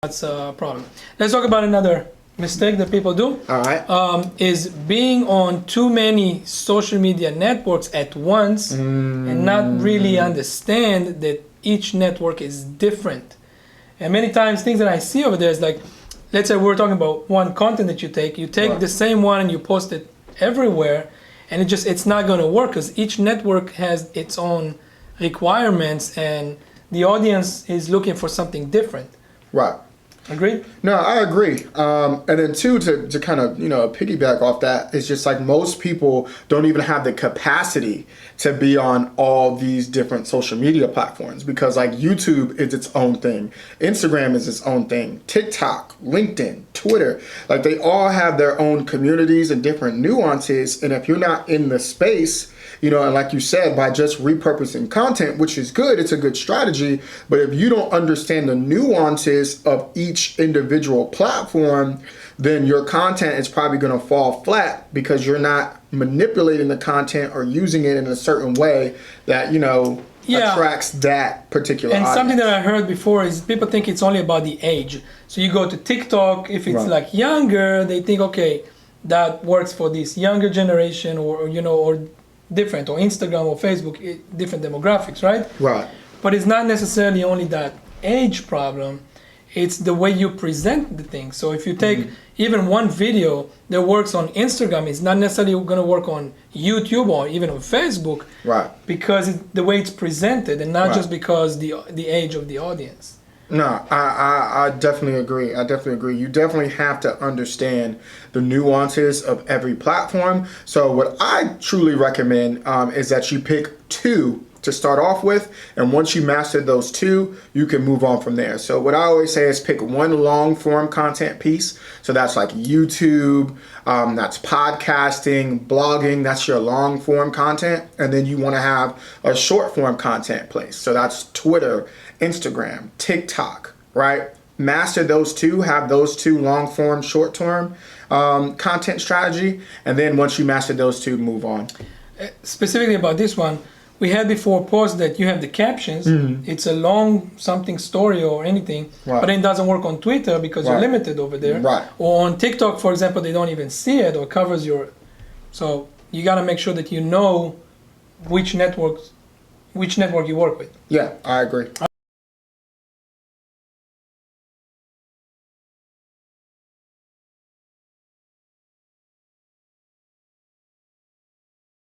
That's a problem. Let's talk about another mistake that people do. All right. Is being on too many social media networks at once and not really understand that each network is different. And many times things that I see over there is like, let's say we're talking about one content that you take right. the same one and you post it everywhere, and it's not going to work because each network has its own requirements and the audience is looking for something different. Right. Agreed? No, I agree. And then two, to kind of, piggyback off that, it's just like most people don't even have the capacity to be on all these different social media platforms because like YouTube is its own thing. Instagram is its own thing. TikTok, LinkedIn, Twitter, like they all have their own communities and different nuances. And if you're not in the space, and like you said, by just repurposing content, which is good, it's a good strategy. But if you don't understand the nuances of each individual platform, then your content is probably going to fall flat because you're not manipulating the content or using it in a certain way that, attracts that particular audience. Something that I heard before is people think it's only about the age. So you go to TikTok, if it's like younger, they think, okay, that works for this younger generation or different, or Instagram or Facebook, different demographics, right? Right. But it's not necessarily only that age problem, it's the way you present the thing. So if you take even one video that works on Instagram, it's not necessarily going to work on YouTube or even on Facebook, right? Because the way it's presented and not just because the age of the audience. No, I definitely agree. You definitely have to understand the nuances of every platform. So what I truly recommend is that you pick two to start off with, and once you master those two, you can move on from there. So what I always say is pick one long form content piece. So that's like YouTube, that's podcasting, blogging, that's your long form content. And then you want to have a short form content place. So that's Twitter, Instagram, TikTok, right? Master those two, have those two long form, short term content strategy. And then once you master those two, move on. Specifically about this one, we had before post that you have the captions. It's a long something story or anything, but it doesn't work on Twitter because you're limited over there. Right. Or on TikTok, for example, they don't even see it or covers your. So you got to make sure that you know which network you work with. Yeah, I agree.